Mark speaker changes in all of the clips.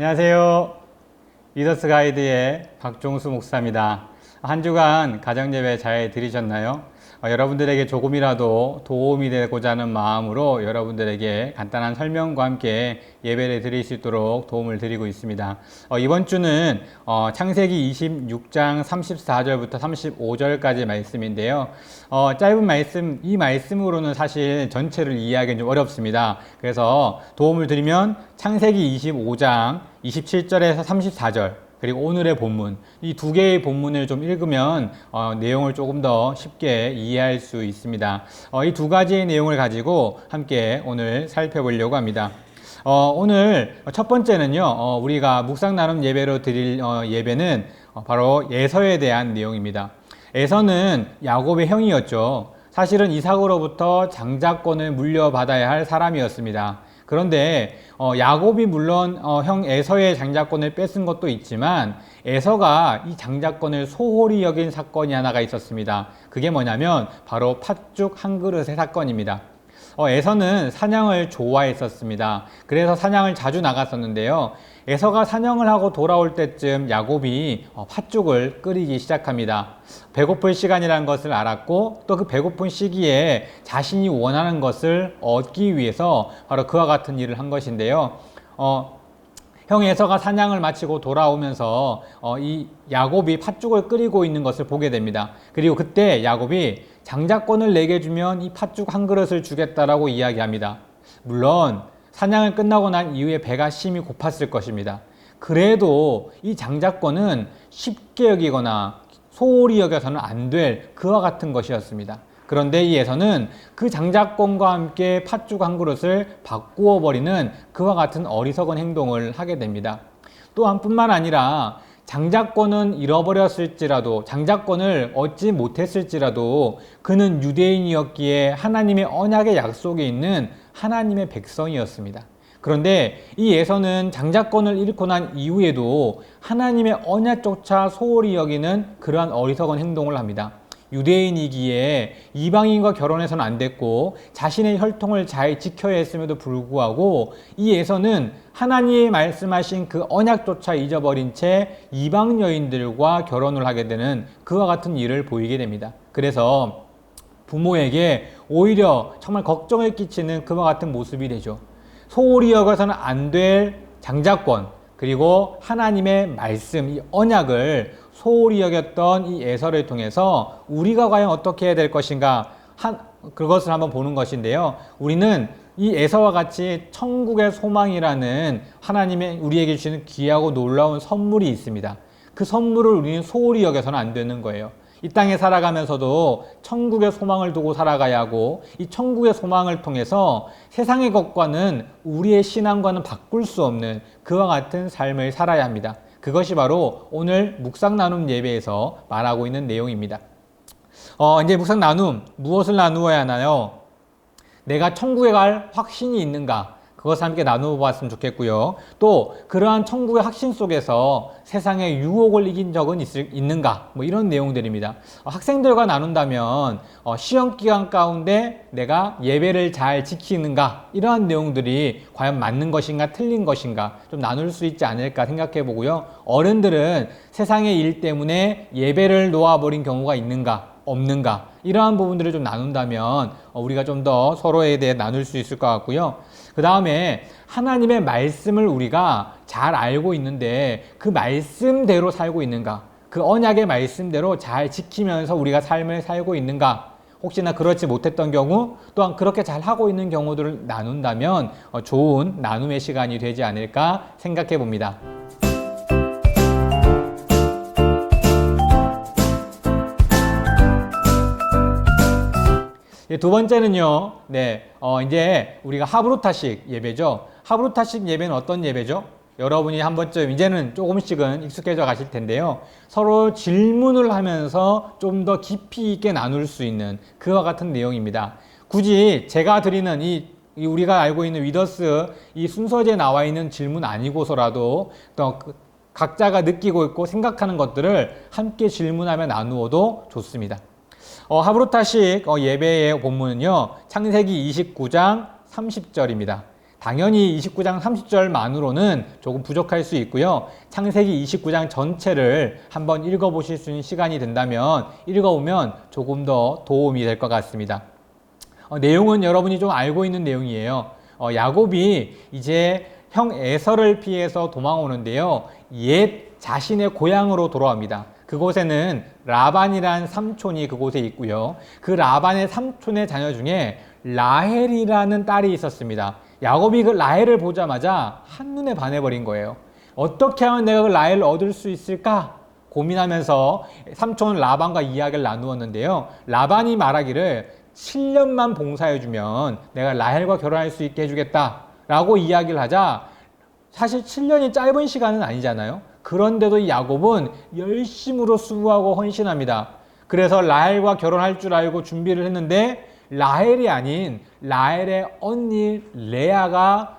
Speaker 1: 안녕하세요. 리더스 가이드의 박종수 목사입니다. 한 주간 가정예배 잘 들으셨나요? 여러분들에게 조금이라도 도움이 되고자 하는 마음으로 여러분들에게 간단한 설명과 함께 예배를 드릴 수 있도록 도움을 드리고 있습니다. 이번 주는 창세기 26장 34절부터 35절까지 말씀인데요. 짧은 말씀, 이 말씀으로는 사실 전체를 이해하기는 좀 어렵습니다. 그래서 도움을 드리면 창세기 25장 27절에서 34절 그리고 오늘의 본문, 이 두 개의 본문을 좀 읽으면 내용을 조금 더 쉽게 이해할 수 있습니다. 이 두 가지의 내용을 가지고 함께 오늘 살펴보려고 합니다. 오늘 첫 번째는요, 우리가 묵상 나눔 예배로 드릴 예배는 바로 에서에 대한 내용입니다. 에서는 야곱의 형이었죠. 사실은 이삭으로부터 장자권을 물려받아야 할 사람이었습니다. 그런데 야곱이 물론 형 에서의 장자권을 뺏은 것도 있지만 에서가 이 장자권을 소홀히 여긴 사건이 하나가 있었습니다. 그게 뭐냐면 바로 팥죽 한 그릇의 사건입니다. 에서는 사냥을 좋아했었습니다. 그래서 사냥을 자주 나갔었는데요. 에서가 사냥을 하고 돌아올 때쯤 야곱이 팥죽을 끓이기 시작합니다. 배고플 시간이라는 것을 알았고 또 그 배고픈 시기에 자신이 원하는 것을 얻기 위해서 바로 그와 같은 일을 한 것인데요. 형 에서가 사냥을 마치고 돌아오면서 이 야곱이 팥죽을 끓이고 있는 것을 보게 됩니다. 그리고 그때 야곱이 장자권을 내게 주면 이 팥죽 한 그릇을 주겠다라고 이야기합니다. 물론 사냥을 끝나고 난 이후에 배가 심히 고팠을 것입니다. 그래도 이 장자권은 쉽게 여기거나 소홀히 여겨서는 안 될 그와 같은 것이었습니다. 그런데 이 에서는 그 장자권과 함께 팥죽 한 그릇을 바꾸어 버리는 그와 같은 어리석은 행동을 하게 됩니다. 또한 뿐만 아니라 장자권은 잃어버렸을지라도 장자권을 얻지 못했을지라도 그는 유대인이었기에 하나님의 언약의 약속에 있는 하나님의 백성이었습니다. 그런데 이 에서는 장자권을 잃고 난 이후에도 하나님의 언약조차 소홀히 여기는 그러한 어리석은 행동을 합니다. 유대인이기에 이방인과 결혼해서는 안 됐고 자신의 혈통을 잘 지켜야 했음에도 불구하고 이 에서는 하나님이 말씀하신 그 언약조차 잊어버린 채 이방 여인들과 결혼을 하게 되는 그와 같은 일을 보이게 됩니다. 그래서 부모에게 오히려 정말 걱정을 끼치는 그와 같은 모습이 되죠. 소홀히 여겨서는 안 될 장자권 그리고 하나님의 말씀, 이 언약을 소홀히 여겼던 이 에서를 통해서 우리가 과연 어떻게 해야 될 것인가 그것을 한번 보는 것인데요. 우리는 이 에서와 같이 천국의 소망이라는 하나님의 우리에게 주시는 귀하고 놀라운 선물이 있습니다. 그 선물을 우리는 소홀히 여겨서는 안 되는 거예요. 이 땅에 살아가면서도 천국의 소망을 두고 살아가야 하고 이 천국의 소망을 통해서 세상의 것과는 우리의 신앙과는 바꿀 수 없는 그와 같은 삶을 살아야 합니다. 그것이 바로 오늘 묵상 나눔 예배에서 말하고 있는 내용입니다. 이제 묵상 나눔, 무엇을 나누어야 하나요? 내가 천국에 갈 확신이 있는가? 그것을 함께 나누어 보았으면 좋겠고요. 또 그러한 천국의 확신 속에서 세상의 유혹을 이긴 적은 있는가? 이런 내용들입니다. 학생들과 나눈다면 시험 기간 가운데 내가 예배를 잘 지키는가? 이러한 내용들이 과연 맞는 것인가 틀린 것인가 좀 나눌 수 있지 않을까 생각해 보고요. 어른들은 세상의 일 때문에 예배를 놓아버린 경우가 있는가? 없는가? 이러한 부분들을 좀 나눈다면 우리가 좀 더 서로에 대해 나눌 수 있을 것 같고요. 그 다음에 하나님의 말씀을 우리가 잘 알고 있는데 그 말씀대로 살고 있는가? 그 언약의 말씀대로 잘 지키면서 우리가 삶을 살고 있는가? 혹시나 그렇지 못했던 경우 또한 그렇게 잘 하고 있는 경우들을 나눈다면 좋은 나눔의 시간이 되지 않을까 생각해 봅니다. 두 번째는요, 이제 우리가 하브루타식 예배죠. 하브루타식 예배는 어떤 예배죠? 여러분이 한 번쯤 이제는 조금씩은 익숙해져 가실 텐데요. 서로 질문을 하면서 좀 더 깊이 있게 나눌 수 있는 그와 같은 내용입니다. 굳이 제가 드리는 이 우리가 알고 있는 위더스 이 순서지에 나와 있는 질문 아니고서라도 또 각자가 느끼고 있고 생각하는 것들을 함께 질문하며 나누어도 좋습니다. 하브루타식 예배의 본문은요, 창세기 29장 30절입니다. 당연히 29장 30절만으로는 조금 부족할 수 있고요. 창세기 29장 전체를 한번 읽어보실 수 있는 시간이 된다면 읽어보면 조금 더 도움이 될 것 같습니다. 내용은 여러분이 좀 알고 있는 내용이에요. 야곱이 이제 형 에서를 피해서 도망오는데요. 옛 자신의 고향으로 돌아옵니다. 그곳에는 라반이란 삼촌이 그곳에 있고요. 그 라반의 삼촌의 자녀 중에 라헬이라는 딸이 있었습니다. 야곱이 그 라헬을 보자마자 한눈에 반해버린 거예요. 어떻게 하면 내가 그 라헬을 얻을 수 있을까? 고민하면서 삼촌 라반과 이야기를 나누었는데요. 라반이 말하기를 7년만 봉사해주면 내가 라헬과 결혼할 수 있게 해주겠다 라고 이야기를 하자, 사실 7년이 짧은 시간은 아니잖아요. 그런데도 이 야곱은 열심으로 수고하고 헌신합니다. 그래서 라헬과 결혼할 줄 알고 준비를 했는데 라헬이 아닌 라헬의 언니 레아가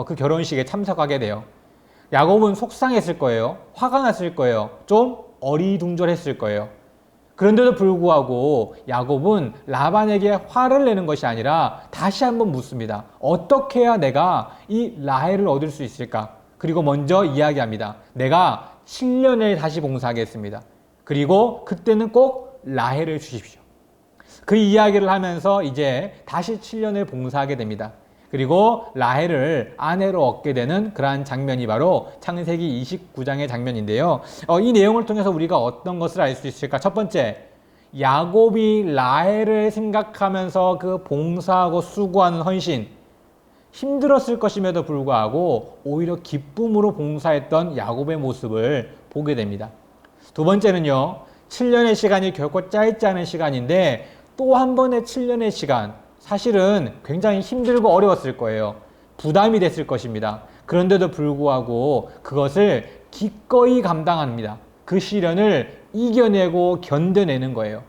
Speaker 1: 그 결혼식에 참석하게 돼요. 야곱은 속상했을 거예요. 화가 났을 거예요. 좀 어리둥절했을 거예요. 그런데도 불구하고 야곱은 라반에게 화를 내는 것이 아니라 다시 한번 묻습니다. 어떻게 해야 내가 이 라헬을 얻을 수 있을까? 그리고 먼저 이야기합니다. 내가 7년을 다시 봉사하겠습니다. 그리고 그때는 꼭 라헬을 주십시오. 그 이야기를 하면서 이제 다시 7년을 봉사하게 됩니다. 그리고 라헬을 아내로 얻게 되는 그러한 장면이 바로 창세기 29장의 장면인데요. 이 내용을 통해서 우리가 어떤 것을 알 수 있을까? 첫 번째, 야곱이 라헬을 생각하면서 그 봉사하고 수고하는 헌신, 힘들었을 것임에도 불구하고 오히려 기쁨으로 봉사했던 야곱의 모습을 보게 됩니다. 두 번째는요, 7년의 시간이 결코 짧지 않은 시간인데 또 한 번의 7년의 시간, 사실은 굉장히 힘들고 어려웠을 거예요. 부담이 됐을 것입니다. 그런데도 불구하고 그것을 기꺼이 감당합니다. 그 시련을 이겨내고 견뎌내는 거예요.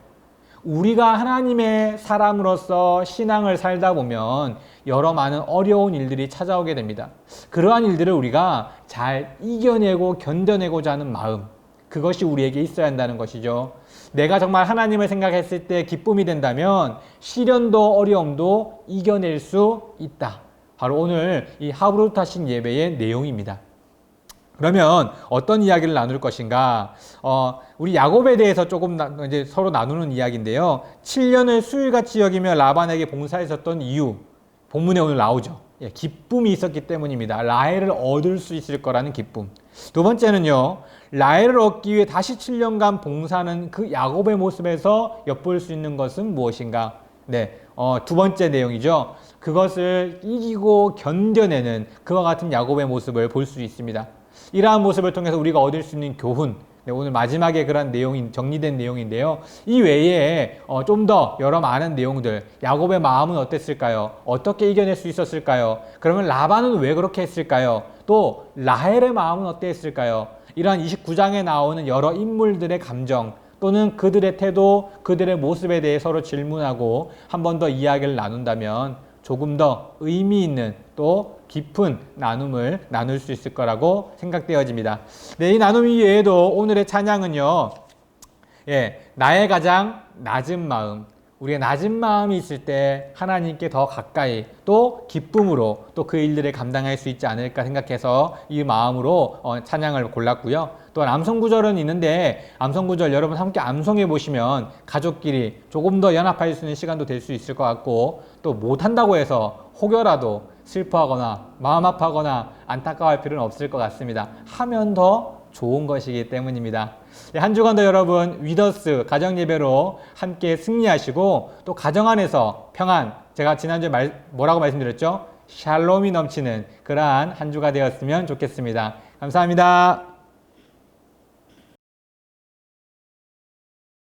Speaker 1: 우리가 하나님의 사람으로서 신앙을 살다 보면 여러 많은 어려운 일들이 찾아오게 됩니다. 그러한 일들을 우리가 잘 이겨내고 견뎌내고자 하는 마음, 그것이 우리에게 있어야 한다는 것이죠. 내가 정말 하나님을 생각했을 때 기쁨이 된다면 시련도 어려움도 이겨낼 수 있다. 바로 오늘 이 하브루타신 예배의 내용입니다. 그러면 어떤 이야기를 나눌 것인가? 우리 야곱에 대해서 조금 이제 서로 나누는 이야기인데요. 7년을 수일같이 여기며 라반에게 봉사했었던 이유, 본문에 오늘 나오죠. 기쁨이 있었기 때문입니다. 라헬을 얻을 수 있을 거라는 기쁨. 두 번째는요, 라헬을 얻기 위해 다시 7년간 봉사하는 그 야곱의 모습에서 엿볼 수 있는 것은 무엇인가? 두 번째 내용이죠. 그것을 이기고 견뎌내는 그와 같은 야곱의 모습을 볼 수 있습니다. 이러한 모습을 통해서 우리가 얻을 수 있는 교훈, 오늘 마지막에 그런 내용이 정리된 내용인데요. 이 외에 좀 더 여러 많은 내용들, 야곱의 마음은 어땠을까요? 어떻게 이겨낼 수 있었을까요? 그러면 라반은 왜 그렇게 했을까요? 또 라헬의 마음은 어땠을까요? 이러한 29장에 나오는 여러 인물들의 감정 또는 그들의 태도, 그들의 모습에 대해 서로 질문하고 한 번 더 이야기를 나눈다면 조금 더 의미 있는 또 깊은 나눔을 나눌 수 있을 거라고 생각되어집니다. 이 나눔 이외에도 오늘의 찬양은요, 나의 가장 낮은 마음, 우리가 낮은 마음이 있을 때 하나님께 더 가까이 또 기쁨으로 또 그 일들을 감당할 수 있지 않을까 생각해서 이 마음으로 찬양을 골랐고요. 또 암송구절은 있는데 암송구절 여러분 함께 암송해 보시면 가족끼리 조금 더 연합할 수 있는 시간도 될 수 있을 것 같고, 또 못한다고 해서 혹여라도 슬퍼하거나 마음 아파하거나 안타까워할 필요는 없을 것 같습니다. 하면 더 좋은 것이기 때문입니다. 한 주간도 여러분 위더스 가정예배로 함께 승리하시고 또 가정 안에서 평안, 제가 지난주에 뭐라고 말씀드렸죠? 샬롬이 넘치는 그러한 한 주가 되었으면 좋겠습니다. 감사합니다.